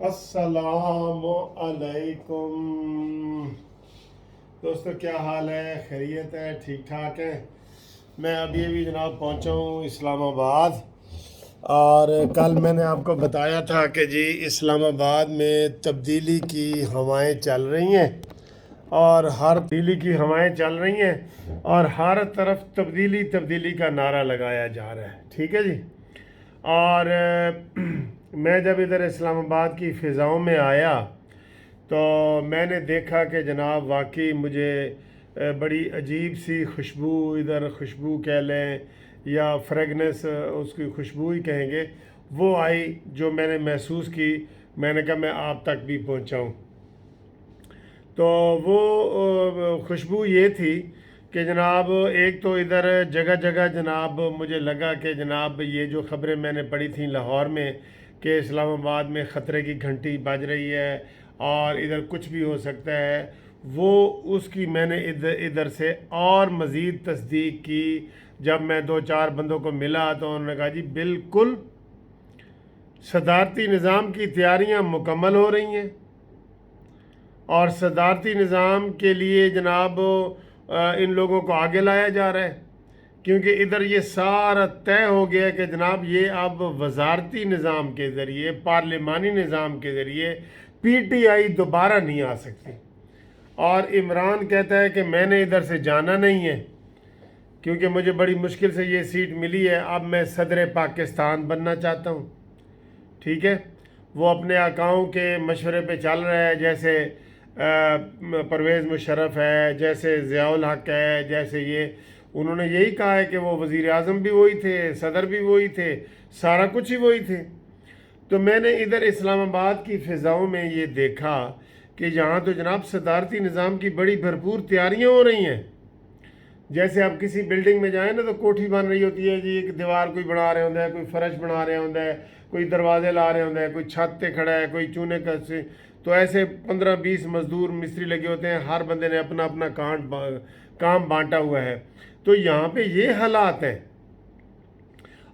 अस्सलाम अलैकुम दोस्तों, क्या हाल है? खैरियत है? ठीक ठाक है। मैं अभी जनाब पहुंचा हूँ इस्लामाबाद। और कल मैंने आपको बताया था कि जी इस्लामाबाद में तब्दीली की हवाएं चल रही हैं और हर तब्दीली की हवाएं चल रही हैं और हर तरफ तब्दीली तब्दीली का नारा लगाया जा रहा है। ठीक है जी। और मैं जब इधर इस्लामाबाद की फ़िज़ाओं में आया तो मैंने देखा कि जनाब वाकई मुझे बड़ी अजीब सी खुशबू, इधर खुशबू कह लें या फ्रेगनेंस, उसकी खुशबू ही कहेंगे, वो आई जो मैंने महसूस की। मैंने कहा मैं आप तक भी पहुंचाऊं। तो वो खुशबू ये थी कि जनाब एक तो इधर जगह जगह जनाब मुझे लगा कि जनाब ये जो ख़बरें मैंने पढ़ी थी लाहौर में कि इस्लामाबाद में ख़तरे की घंटी बज रही है और इधर कुछ भी हो सकता है, वो उसकी मैंने इधर इधर से और मज़ीद तस्दीक की। जब मैं दो चार बंदों को मिला तो उन्होंने कहा जी बिल्कुल सदारती निज़ाम की तैयारियां मुकम्मल हो रही हैं और सदारती निज़ाम के लिए जनाब इन लोगों को आगे लाया जा रहा है, क्योंकि इधर ये सारा तय हो गया कि जनाब ये अब वजारती निज़ाम के ज़रिए, पार्लिमानी निज़ाम के ज़रिए पीटीआई दोबारा नहीं आ सकती। और इमरान कहता है कि मैंने इधर से जाना नहीं है क्योंकि मुझे बड़ी मुश्किल से ये सीट मिली है, अब मैं सदर पाकिस्तान बनना चाहता हूँ। ठीक है, वो अपने आकाओं के मशवरे पे चल रहा है, जैसे परवेज़ मुशर्रफ है, जैसे ज़ियाउल हक है, जैसे ये उन्होंने यही कहा है कि वो वज़ीर आज़म भी वही थे, सदर भी वही थे, सारा कुछ ही वही थे। तो मैंने इधर इस्लामाबाद की फ़िज़ाओं में ये देखा कि यहाँ तो जनाब सदारती निज़ाम की बड़ी भरपूर तैयारियाँ हो रही हैं। जैसे आप किसी बिल्डिंग में जाएं ना तो कोठी बन रही होती है जी, एक दीवार कोई बना रहे होता है, कोई फर्श बना रहे होता है, कोई दरवाजे ला रहे होते हैं, कोई छत पे खड़ा है, कोई चूने का से। तो ऐसे 15-20 मजदूर मिस्त्री लगे होते हैं, हर बंदे ने अपना अपना काम बांटा हुआ है। तो यहाँ पे ये हालात हैं।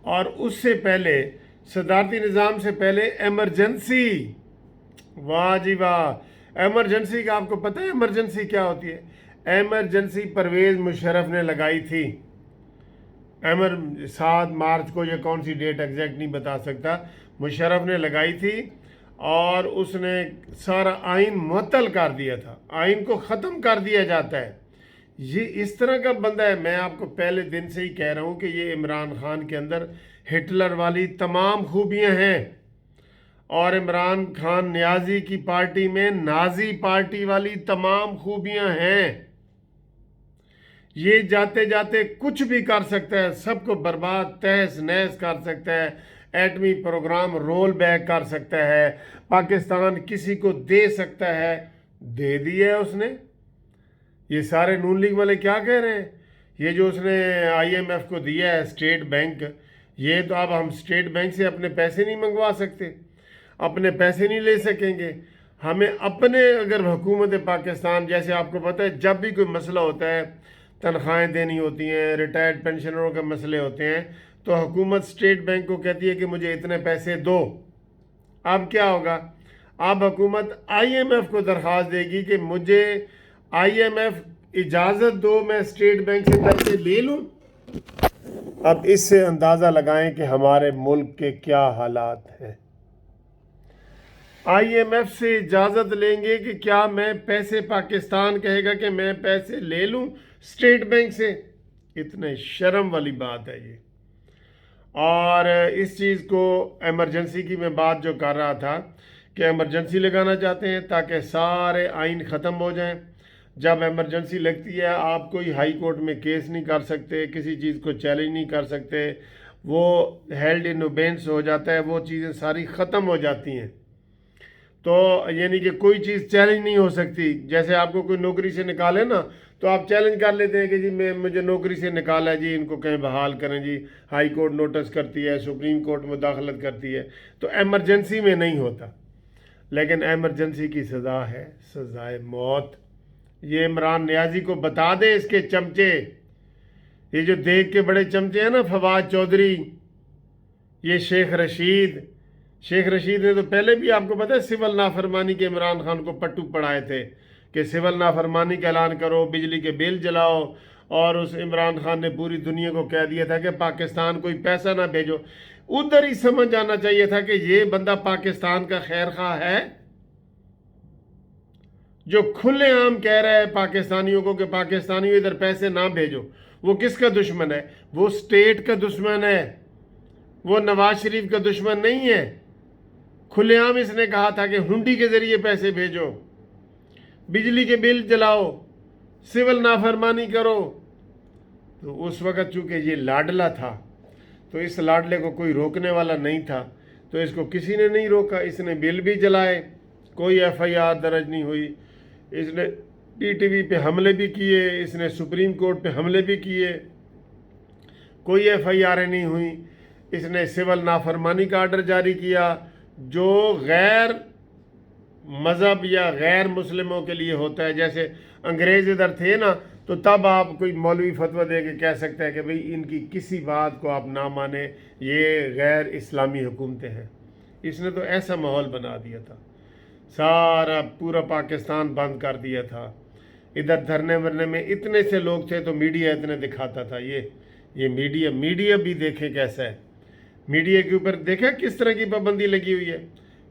और उससे पहले सदारती निज़ाम से पहले एमरजेंसी, वाह जी वाह, एमरजेंसी का आपको पता है एमरजेंसी क्या होती है? एमरजेंसी परवेज़ मुशर्रफ ने लगाई थी 7 मार्च को, ये कौन सी डेट एग्जैक्ट नहीं बता सकता, मुशर्रफ ने लगाई थी और उसने सारा आइन मुअत्तल कर दिया था, आइन को ख़त्म कर दिया जाता है। ये इस तरह का बंदा है। मैं आपको पहले दिन से ही कह रहा हूँ कि ये इमरान खान के अंदर हिटलर वाली तमाम खूबियाँ हैं और इमरान खान न्याजी की पार्टी में नाजी पार्टी वाली तमाम खूबियाँ हैं। ये जाते जाते कुछ भी कर सकता है, सबको बर्बाद तहस नहस कर सकता है, एटमी प्रोग्राम रोल बैक कर सकता है, पाकिस्तान किसी को दे सकता है, दे दिया है उसने। ये सारे नून लीग वाले क्या कह रहे हैं? ये जो उसने आईएमएफ को दिया है स्टेट बैंक, ये तो अब हम स्टेट बैंक से अपने पैसे नहीं मंगवा सकते, अपने पैसे नहीं ले सकेंगे। हमें अपने, अगर हुकूमत पाकिस्तान, जैसे आपको पता है जब भी कोई मसला होता है, तनख्वाहें देनी होती हैं, रिटायर्ड पेंशनरों के मसले होते हैं, तो हुकूमत स्टेट बैंक को कहती है कि मुझे इतने पैसे दो। अब क्या होगा? अब हुकूमत आईएमएफ को दरख्वास्त देगी कि मुझे आईएमएफ इजाज़त दो, मैं स्टेट बैंक से पैसे ले लूँ। अब इससे अंदाज़ा लगाएं कि हमारे मुल्क के क्या हालात हैं। आईएमएफ से इजाज़त लेंगे कि क्या मैं पैसे, पाकिस्तान कहेगा कि मैं पैसे ले लूँ स्टेट बैंक से। इतने शर्म वाली बात है ये। और इस चीज़ को एमरजेंसी की मैं बात जो कर रहा था कि एमरजेंसी लगाना चाहते हैं ताकि सारे आइन ख़त्म हो जाएं। जब एमरजेंसी लगती है आप कोई हाई कोर्ट में केस नहीं कर सकते, किसी चीज़ को चैलेंज नहीं कर सकते, वो हेल्ड इन अबेंस हो जाता है, वो चीज़ें सारी ख़त्म हो जाती हैं। तो यानी कि कोई चीज़ चैलेंज नहीं हो सकती। जैसे आपको कोई नौकरी से निकाले ना, तो आप चैलेंज कर लेते हैं कि जी मुझे नौकरी से निकाला है जी, इनको कहीं बहाल करें जी, हाई कोर्ट नोटिस करती है, सुप्रीम कोर्ट मुदाखलत करती है। तो एमरजेंसी में नहीं होता, लेकिन एमरजेंसी की सज़ा है सज़ाए मौत। ये इमरान न्याजी को बता दे, इसके चमचे, ये जो देख के बड़े चमचे हैं ना, फवाद चौधरी, ये शेख रशीद, शेख रशीद ने तो पहले भी आपको पता है सिविल नाफरमानी के इमरान खान को पट्टू पढ़ाए थे कि सिविल नाफरमानी का ऐलान करो, बिजली के बिल जलाओ, और उस इमरान खान ने पूरी दुनिया को कह दिया था कि पाकिस्तान कोई पैसा ना भेजो। उधर ही समझ आना चाहिए था कि ये बंदा पाकिस्तान का खैर खा है जो खुलेआम कह रहा है पाकिस्तानियों को कि पाकिस्तानियों इधर पैसे ना भेजो। वो किसका दुश्मन है? वो स्टेट का दुश्मन है, वो नवाज शरीफ का दुश्मन नहीं है। खुलेआम इसने कहा था कि हुंडी के जरिए पैसे भेजो, बिजली के बिल जलाओ, सिविल नाफरमानी करो। तो उस वक़्त चूँकि ये लाडला था तो इस लाडले को कोई रोकने वाला नहीं था, तो इसको किसी ने नहीं रोका। इसने बिल भी जलाए, कोई FIR दर्ज नहीं हुई। इसने TTV पे हमले भी किए, इसने सुप्रीम कोर्ट पे हमले भी किए, कोई FIR नहीं हुई। इसने सिविल नाफरमानी का आर्डर जारी किया जो गैर मज़हब या गैर मुस्लिमों के लिए होता है। जैसे अंग्रेज़ इधर थे ना, तो तब आप कोई मौलवी फतवा दे के कह सकते हैं कि भाई इनकी किसी बात को आप ना माने, ये गैर इस्लामी हुकूमतें हैं। इसने तो ऐसा माहौल बना दिया था, सारा पूरा पाकिस्तान बंद कर दिया था। इधर धरने वरने में इतने से लोग थे तो मीडिया इतने दिखाता था। ये मीडिया भी देखें कैसा है। मीडिया के ऊपर देखा किस तरह की पाबंदी लगी हुई है।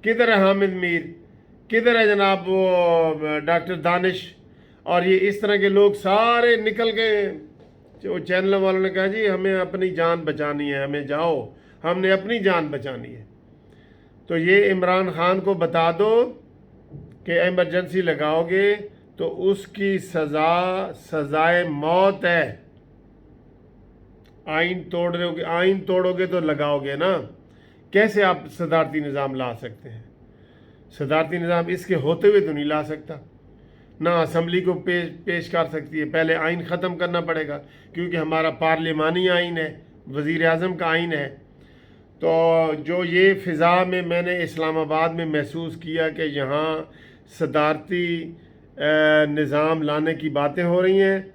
किधर है हामिद मीर, किधर है जनाब वो डॉक्टर दानिश, और ये इस तरह के लोग सारे निकल गए। जो चैनल वालों ने कहा जी हमें अपनी जान बचानी है, हमें जाओ, हमने अपनी जान बचानी है। तो ये इमरान खान को बता दो कि इमरजेंसी लगाओगे तो उसकी सज़ाए मौत है। आइन तोड़ोगे तो लगाओगे ना। कैसे आप सदारती निज़ाम ला सकते हैं? सदारती निज़ाम इसके होते हुए तो नहीं ला सकता, ना असम्बली को पेश कर सकती है। पहले आइन ख़त्म करना पड़ेगा क्योंकि हमारा पार्लिमानी आइन है, वज़ीर आज़म का आइन है। तो जो ये फ़िज़ा में मैंने इस्लामाबाद में महसूस किया कि यहाँ सदारती निज़ाम लाने की बातें हो रही हैं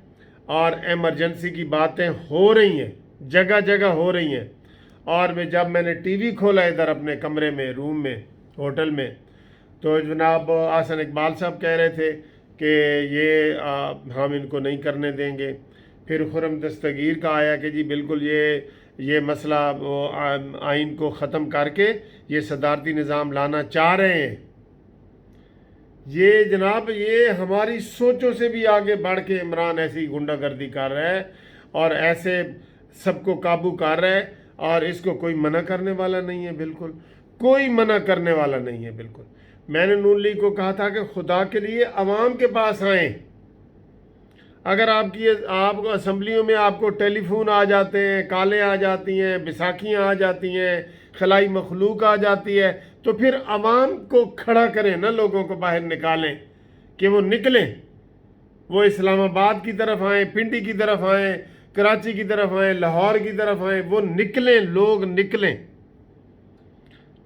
और एमरजेंसी की बातें हो रही हैं, जगह जगह हो रही हैं। और जब मैंने TV खोला इधर अपने कमरे में, रूम में, होटल में, तो जनाब आसन इकबाल साहब कह रहे थे कि ये हम इनको नहीं करने देंगे। फिर खुरम दस्तगीर का आया कि जी बिल्कुल ये मसला आइन को ख़त्म करके ये सदारती निज़ाम लाना चाह रहे हैं। ये जनाब ये हमारी सोचों से भी आगे बढ़ के इमरान ऐसी गुंडागर्दी कर रहा है और ऐसे सबको काबू कर रहा है, और इसको कोई मना करने वाला नहीं है। बिल्कुल कोई मना करने वाला नहीं है। बिल्कुल मैंने नून लीग को कहा था कि खुदा के लिए अवाम के पास आएँ। अगर आप असम्बलियों में आपको टेलीफोन आ जाते हैं, कालें आ जाती हैं, बैसाखियाँ आ जाती हैं, खलाई मखलूक आ जाती है, तो फिर अवाम को खड़ा करें ना, लोगों को बाहर निकालें कि वो निकलें, वो इस्लामाबाद की तरफ आएँ, पिंडी की तरफ आएँ, कराची की तरफ आएँ, लाहौर की तरफ आएँ, वो निकलें, लोग निकलें।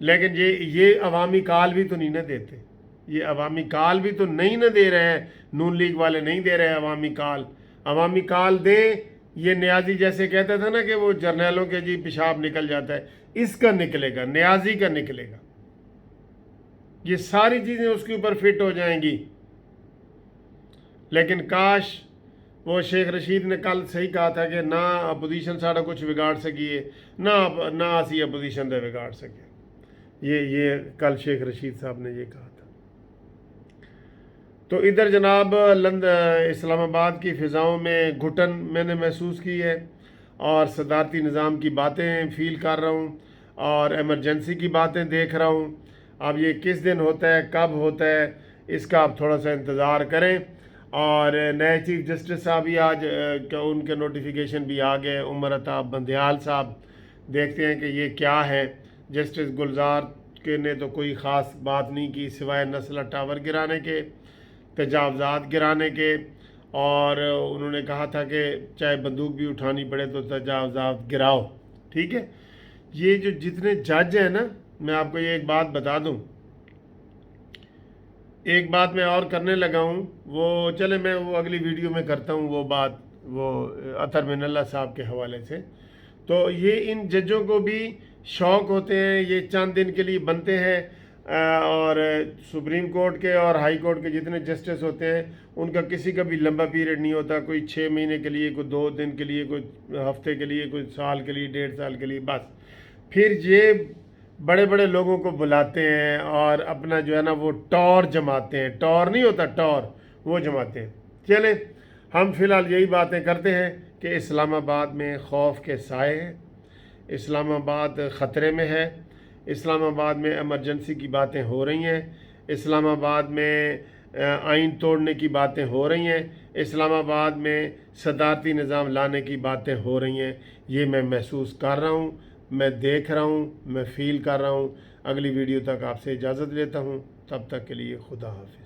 लेकिन ये अवामी काल भी तो नहीं ना देते, ये अवामी काल भी तो नहीं ना दे रहे हैं। नून लीग वाले नहीं दे रहे हैं अवामी काल दें। ये न्याजी जैसे कहता था ना कि वो जर्नैलों के जी पेशाब निकल जाता है, इसका निकलेगा, न्याजी का निकलेगा। ये सारी चीज़ें उसके ऊपर फिट हो जाएंगी। लेकिन काश वो शेख रशीद ने कल सही कहा था कि ना अपोजिशन सारा कुछ बिगाड़ सकी है, ना असी अपोजिशन दे बिगाड़ सके। ये कल शेख रशीद साहब ने ये कहा था। तो इधर जनाब इस्लामाबाद की फ़िज़ाओं में घुटन मैंने महसूस की है और सदारती निज़ाम की बातें फ़ील कर रहा हूँ और एमरजेंसी की बातें देख रहा हूँ। अब ये किस दिन होता है, कब होता है, इसका आप थोड़ा सा इंतज़ार करें। और नए चीफ जस्टिस साहब भी आज उनके नोटिफिकेशन भी आ गए, उमर अताब बंदयाल साहब। देखते हैं कि ये क्या है। जस्टिस गुलजार के ने तो कोई ख़ास बात नहीं की सिवाय नस्ला टावर गिराने के, तजावज़ात गिराने के, और उन्होंने कहा था कि चाहे बंदूक भी उठानी पड़े तो तजावज़ात गिराओ। ठीक है। ये जो जितने जज हैं ना, मैं आपको ये एक बात बता दूं, एक बात मैं और करने लगा हूं, वो चले मैं वो अगली वीडियो में करता हूं वो बात, वो अतर मिनल्ला साहब के हवाले से। तो ये इन जजों को भी शौक़ होते हैं, ये चंद दिन के लिए बनते हैं। और सुप्रीम कोर्ट के और हाई कोर्ट के जितने जस्टिस होते हैं उनका किसी का भी लंबा पीरियड नहीं होता, कोई 6 महीने के लिए, कोई 2 दिन के लिए, कोई हफ्ते के लिए, कोई साल के लिए, 1.5 साल के लिए, बस। फिर ये बड़े बड़े लोगों को बुलाते हैं और अपना जो है ना वो टॉर जमाते हैं। टॉर नहीं होता, टॉर, वो जमाते हैं। चलें, हम फ़िलहाल यही बातें करते हैं कि इस्लामाबाद में खौफ के साए हैं, इस्लामाबाद ख़तरे में है, इस्लामाबाद में एमरजेंसी की बातें हो रही हैं, इस्लामाबाद में आइन तोड़ने की बातें हो रही हैं, इस्लामाबाद में सदारती निज़ाम लाने की बातें हो रही हैं। ये मैं महसूस कर रहा हूँ, मैं देख रहा हूँ, मैं फ़ील कर रहा हूँ। अगली वीडियो तक आपसे इजाज़त लेता हूँ, तब तक के लिए खुदा हाफ़िज़।